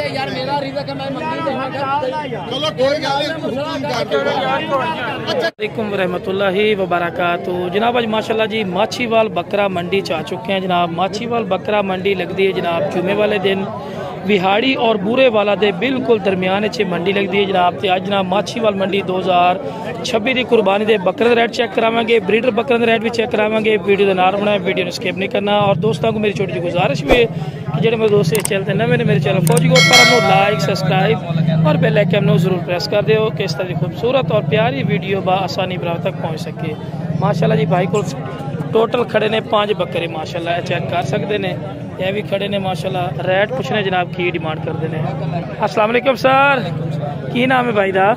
यार मेरा रिज़्क़ है, मैं चलो कोई वालेकुम रहमतुल्लाहि व बरकातुहू। जनाब आज माशाल्लाह जी माछीवाल बकरा मंडी च आ चुके हैं। जनाब माछीवाल बकरा मंडी लगती है जनाब जुमे वाले दिन विहाड़ी और बूरे वाला दे बिल्कुल दरमियान च मंडी लगती है जनाब। तो अज जनाब माछीवाल मंडी 2026 की कुर्बानी के बकरे रेट चेक करावे, ब्रीडर बकरे रेट भी चेक करावे। वीडियो का नाम बनाए, वीडियो ने स्किप नहीं करना। और दोस्तों को मेरी छोटी सी गुजारिश भी है कि जो मेरे दोस्त इस चैनल नवे ने मेरे चैनल फौजी गोट पर लाइक सब्सक्राइब और बेल आइकन जरूर प्रेस कर दो कि इस तरह की खूबसूरत और प्यारी वीडियो आसानी बराबर तक पहुँच सके। माशाल्लाह जी भाई को टोटल खड़े ने 5 बकरे माशाल्लाह चेक कर सकते हैं। यह भी खड़े ने माशाल्लाह। रेट पूछने जनाब की डिमांड करते हैं। अस्सलाम वालेकुम सर, की नाम है भाई दा?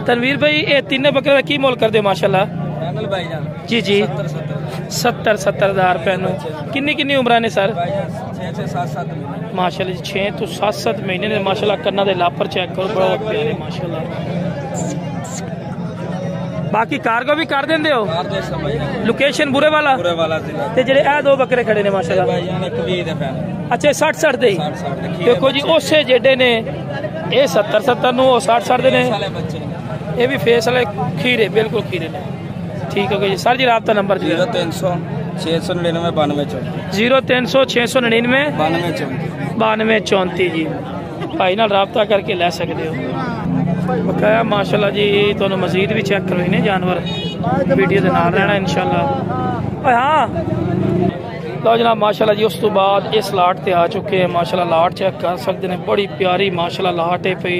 तनवीर भाई ये तीनों बकरे का की मोल कर दे माशाल्लाह? जी जी 70,000 रुपए। किन्नी किन्नी उम्र ने सर? माशाल्लाह जी 6 तो 7 महीने ने माशाल्लाह। कन्ना दे लापर चेक करो, बहुत प्यारे माशाल्लाह। बाकी कार्गो भी कर देंगे हो? लोकेशन बुरे वाला ते जेड़े ए 2 बकरे खड़े ने माशाल्लाह। अच्छा 60 दे देखो जी, उसे जेडे ने ये 70 नु 60 दे ने। ये भी फेस वाले खीरे, बिल्कुल खीरे ने। ठीक हो गया जी। सर जी राब्ता नंबर 0300 699 0300 699 9234 जी। भाई नाल राब्ता करके लै सकते हो बकाया माशाल्लाह जी। तो मजीद भी चेक करवाई ने जानवर, वीडियो के नाल रहना इंशाल्लाह। हाँ लो जनाब माशाल्लाह जी। उस तो बाद इस लाट ते आ चुके हैं माशाल्लाह। लाट चेक कर सकते हैं, बड़ी प्यारी माशाल्लाह लाट है पई।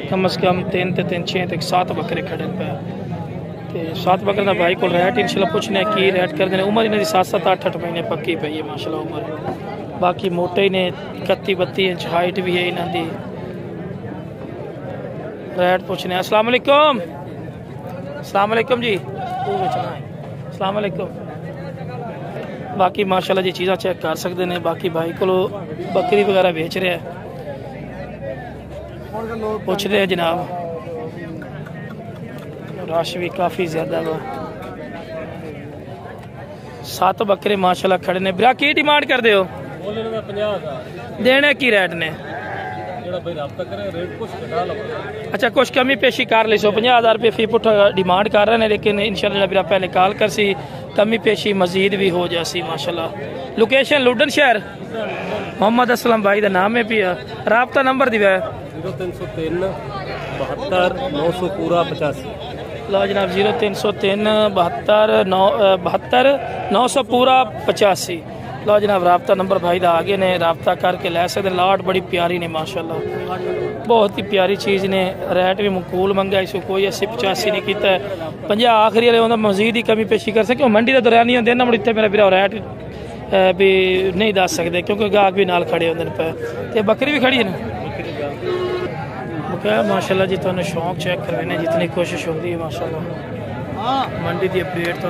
कम से कम 3 ते 3 6 तक 7 बकरे खड़े पे। 7 बकरे का भाई को रेट इंशाल्लाह पूछने की रेट करते हैं। उम्र इन्होंने 7 8 महीने पक्की पई है माशाल्लाह उम्र। बाकी मोटे ही ने 31 इंच हाइट भी है इन्हों की। रेट पूछने। अस्सलाम वालेकुम। अस्सलाम वालेकुम जी। अस्सलाम वालेकुम। बाकी माशाल्लाह जी चीज़ा चेक कर सकते हैं। बाकी भाई को बकरी वगैरह बेच रहे हैं, पूछ रहे हैं जनाब। रश भी काफ़ी ज़्यादा वा। 7 बकरे माशाल्लाह खड़े ने। बिरा की डिमांड कर दे हो? देने की रेट ने? अच्छा कुछ कमी पेशी कर ली सो। 50,000 रुपये फी पुट डिमांड कर रहे हैं, लेकिन इंशाल्लाह बिरा पहले कॉल कर सी कमी पेशी मजीद भी हो जासी माशाल्लाह। लोकेशन लुडन शहर। मोहम्मद असलम भाई का नाम है पिया। राब्ता नंबर दिया 0303 72 900 पूरा 85। लो जनाब 0303 72 900 पूरा 85। लो जनाब राब्ता नंबर भाई का आगे ने, राब्ता करके लै सकते। लाट बड़ी प्यारी ने माशाल्लाह, बहुत ही प्यारी चीज़ ने। रेट भी मकूल मंगा, इसको कोई 80-85 नहीं किया। 50 आखिरी वाले मजीद ही कमी पेशी कर सके। मंडी का दौरान नहीं होंगे ना, मुझे मेरा बिरा रेट भी नहीं दस सकते क्योंकि गाहक भी नाल खड़े होंगे पे। तो बकरी भी खड़ी है ना बकाया माशाल्लाह जी। तुहानू शौक चेक करवाने जितनी कोशिश होती है माशाल्लाह। मंडी की अपडेट तो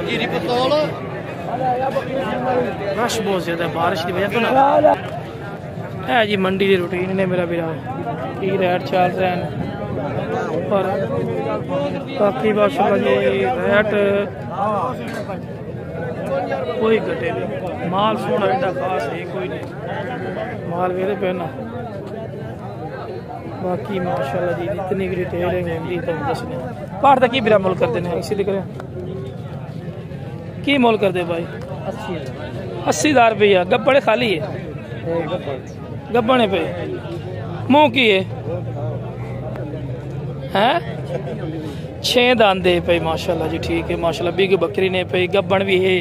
रश बहुत ज़्यादा बारिश की वजह तो ना है जी। मंडी की रूटीन ने मेरा बिरा की रेट चल रहे हैं। और बाकी माशाल्लाह जी रेट कोई घटे नहीं। माल सोना एडा खास है कोई नहीं, माल वेरे पे ना। बाकी माशाल्लाह जी जितनी भी रिटेल है तो दसने। पाठ का की बिरा मोल करते हैं? इसी दिख की मोल कर दे भाई? 80,000 रुपया। गब्बड़े खाली है? गब्बड़े पे मुँह की है 6 दांदे पे माशाल्लाह जी। ठीक है माशाल्लाह। बिग बकरी ने पे, गब्बड़ भी है,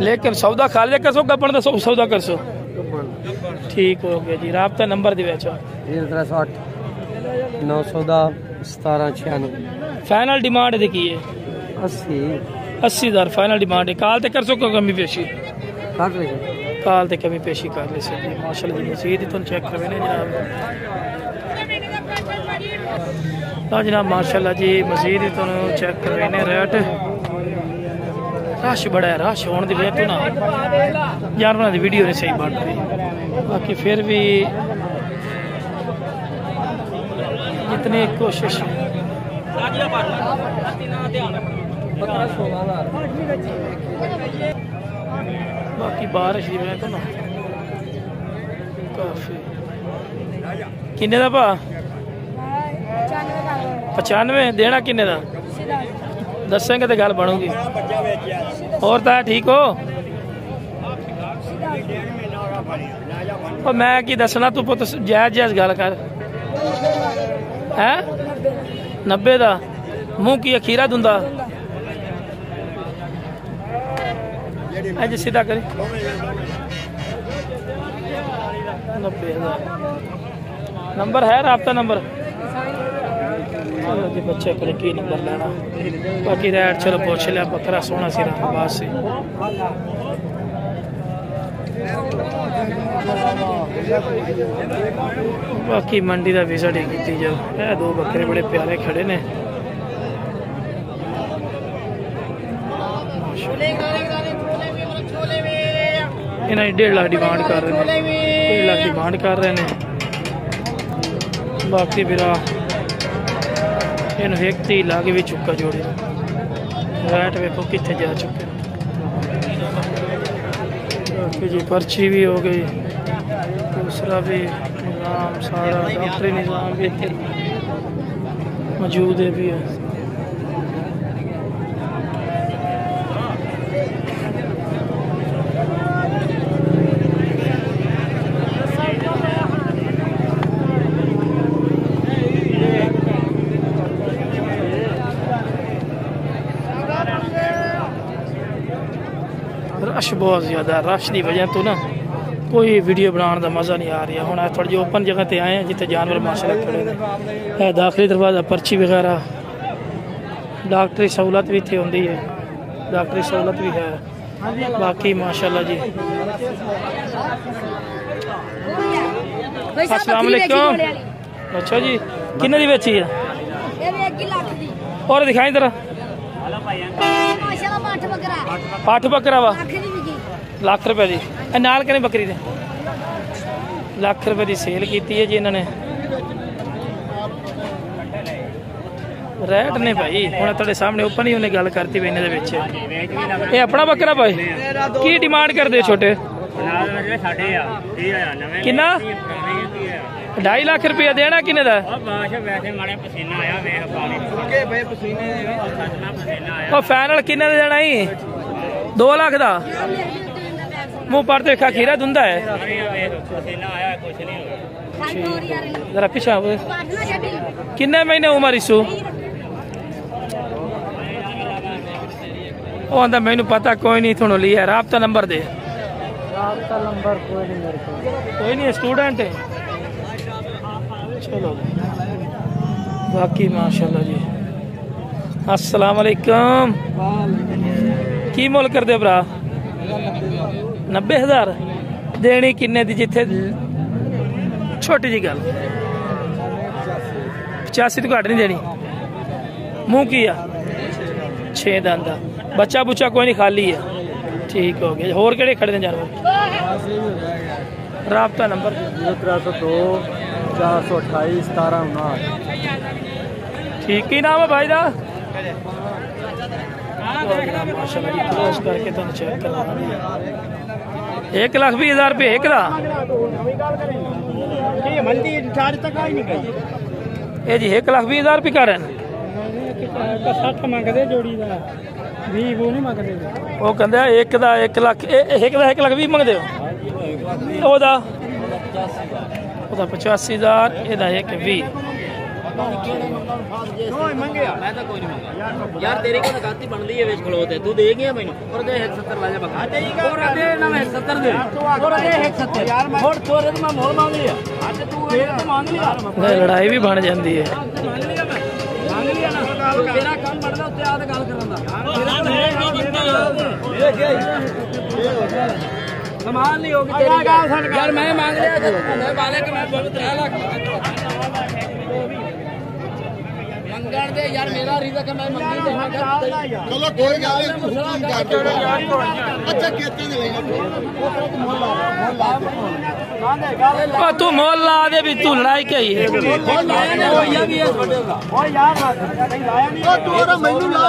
लेकिन सौदा खा लिया कर सो, गब्बड़ का सौदा कर सो। ठीक हो गया जी। राब्ता नंबर दिया 0360 910 1796। फाइनल डिमांड की है 80,000 फाइनल डिमांड है। काल ते कर सो कमी पेशी? काल ते कमी पेशी कर ले सकते माशाल्लाह जी। मजीद ही तुम चेक करवे ने जनाब। हाँ जनाब माशाल्लाह जी मजीद ही तुम चेक करवे ने। रेट रश बड़ा है, रश होने की वजह तो ना जानवर की वीडियो नहीं सही बन रही। बाकी फिर भी जितनी कोशिश बाकी बारिश की वजह तो ना काफी किन्ने दा भा 95 देना किन्ने दा दसेंगे तो गल बनूगी। और ता ठीक हो? मैं की दसना तू पुत जायज जायज गल कर है 90 दा मुंह की अखीरा दुंदा अज सीधा करी 90,000 नंबर है राबता नंबर बच्चे को की नंबर लेना बाकी रेट चलो पूछ लिया बकरा सोना सी रंगबाज से बाकी मंडी का विजिट ही की जाओ। यह दो बकरे बड़े प्यारे खड़े ने इन्हें 1.5 लाख डिमांड कर रहे हैं 1.5 लाख डिमांड कर रहे हैं। बाकी फिर इन एक 30 लाख भी चुका जोड़े रेट वेखो कितने जा चुके। बाकी जी पर्ची भी हो गई दूसरा भी निज़ाम सारा डॉक्टरी निज़ाम भी मौजूद है भी है। रश बहुत ज़्यादा रश की वजह तो ना कोई वीडियो बनाने का मज़ा नहीं आ रहा। हम थोड़ी जी ओपन जगह पर आए हैं जितने जानवर माशाल्लाह खड़े है। दाखिली दरवाज़ा पर्ची वगैरह डॉक्टरी सहूलत भी इतनी होंगी है डॉक्टरी सहूलत भी है। बाकी माशाल्लाह जी अस्सलाम वालेकुम। अच्छा जी किन्ने दी बेची है और दिखाई जरा पाठ बकरा वा लाख रुपए की नाल कने बकरी दे लाख रुपए की सेल की है जी इन्होंने रेट ने भाई हम तेरे सामने ओपन ही उन्हें गल करती भी इन्हें ये अपना बकरा भाई की डिमांड कर दे छोटे किन्ना 2.5 लाख रुपया देना किन्ने दा फाइनल किन्ने दा देना ही 2 लाख दा मुंह पर देखा खीरा धुंदा है जरा पीछा किन्ने महीने उम्र इसू आंदा मैनू पता कोई नहीं थोड़ा लिया राबता नंबर दे राबता नंबर कोई नहीं स्टूडेंट है। चलो बाकी माशाल्लाह जी अस्सलाम वालेकुम की मुल कर दे भरा 90,000 देनी किन्ने दी जिथे छोटी जी गल 85 तो घट नहीं देनी मुंह की 6 दंद बच्चा बुच्चा कोई नहीं खाली है ठीक हो गया। होर केड़े खड़े ने जानवर राबता नंबर 0302 428 1759 ठीक ही नाम है भाई दा माशाल्लाह जी क्लोज करके तुम चेक करवा 1,20,000 रुपये एक दा ये जी 1,20,000 रुपये कर 60 मंगदे जोड़ी दा 20 वो नहीं मंगदे वो कहंदे 1 दा 1 लाख 1 लाख 20 मंगदे हो ओदा 85,000 एदा 1,20 यार तेरी को नकाती बन ली है वेच खलोते तू दे गया मैनू और दे 170 ला जा बका और दे ना 170 दे और दे 170 यार मैं और तोरे तो मैं मोर मांग लिया आज तू मेरे तो मांग लिया लड़ाई भी बन जाती है मांग लिया ना तेरा काम बढ़दा उत्ते आ ते गल करन दा समान नहीं होगी तेरी यार मैं मांग लिया मैं वाले के मैं 3 लाख मंगण दे यार मेरा रिज़्क है मैं मंगी देवांगा चलो कोई गल नहीं हुक्म कर दो अच्छा कहते ने लेगा तू मोल ला दे भी तू लड़ाई के ही है मोल लाया ने होया भी है छोटे दा ओ यार नहीं लाया नहीं ओ तू और मैनू ला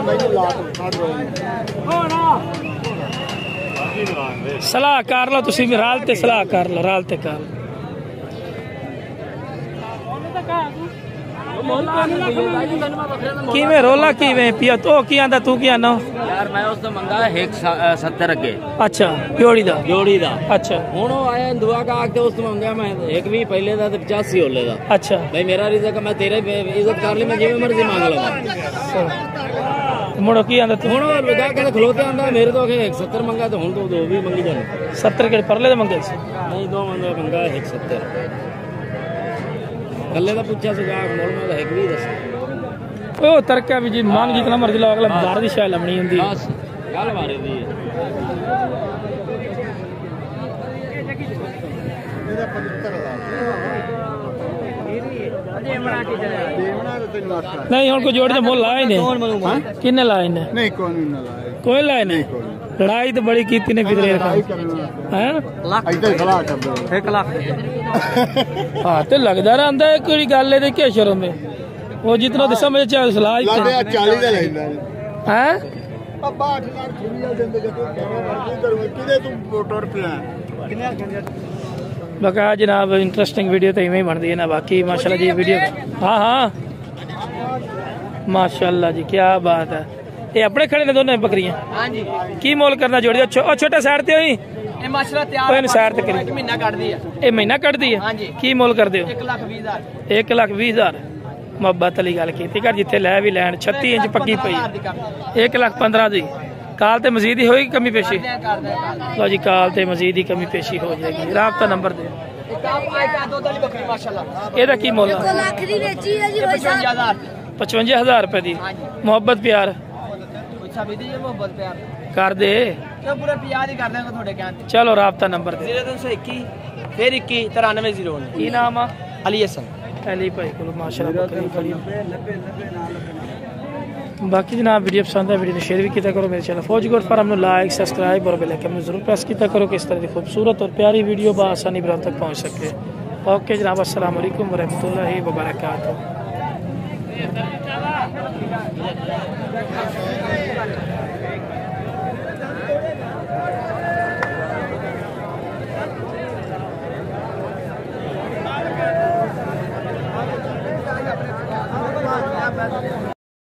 मैनू ला हो ना सलाह कर लो तुसी राल ते सलाह कर लो राल ते कर लो। किवें रोला किवें पिया तो की आंदा तू की आना यार मैं उस तो मंगा 170 अगे। अच्छा जोड़ी दा अच्छा हुण ओ आया दुआ का आके उस तो मंगा मैं 1 भी पहले दा ते 85 होले दा। अच्छा भाई मेरा रिज़्क मैं तेरे इज्जत कर ली मैं जिवें मर्जी मांग लवां। मुड़ो की आंदा तू हुण लगा के खलोते आंदा मेरे तो 170 मंगा तो हुण तो दो भी मंगी जाने 70 के परले दे मंगे सी नहीं दो मंगा 170 गले दा पूछा सी जा मोल में 1 भी दस ओ तरका भी जी मांग जितना मर्जी लो अगला बाहर दी शाय लमनी हुंदी बस गल मारे दी नहीं हुण को जोड़ी ते मोल लाए ने किन्ने लाए ने नहीं कोई लाए ने लड़ाई तो बड़ी कीती ने किधरे हैं सलाह कर दो 1 लाख हाँ तो लगदा रहंदा है कोई गल है के शर्म है वो जितना तो समझ चाहे सलाह ही 40 ਦਾ ਲੈਂਦਾ हैं ਅੱਬਾ 8 ਲੱਖ ਛੁਰੀ ਆ ਦਿੰਦੇ ਕਿ ਤੂੰ ਕਹਿਣਾ ਮਰਜ਼ੀ ਕਰੂਗਾ ਕਿਹਦੇ ਤੂੰ ਵੋਟਰ ਪਿਆ ਕਿੰਨੇ बका जनाब इंटरेस्टिंग वीडियो तो इवें ही बनती है ना बाकी माशाल्लाह जी वीडियो हाँ हाँ माशाल्लाह जी क्या बात है ये अपने खड़े ने दोनों बकरियां हाँ जी की मोल करना जोड़ी छोटा साइड ते होई ये माशाल्लाह तैयार है साइड ते करी महीना काट दी है ये महीना कट दी है हाँ जी की मोल कर दियो 1,20,000 1,20,000 मोहब्बत वाली गल की कर जिथे लै भी लैन 36 इंच पक्की पई 1,15,000 दी काल ते मजीद ही होगी कमी पेशी लो जी काल ते मजीद ही कमी पेशी हो जाएगी राबता नंबर दे एदा की मोल 55,000 रुपए दी मोहब्बत प्यार कर दे चलो राबता नंबर दे 0321 फिर 21 93 की नाम आ अली हसन अली भाई को माशाल्लाह बकरी खड़ी बाकी जनाब वीडियो पसंद है वीडियो शेयर भी किया करो मेरे चैनल फौज गोड फार्म लाइक सब्सक्राइब और बेल आइकन में जरूर प्रेस किया करो कि इस तरह की खूबसूरत और प्यारी वीडियो बआसानी आप तक पहुंच सके। ओके जनाब अस्सलाम वालेकुम व रहमतुल्लाहि व बरकातहू।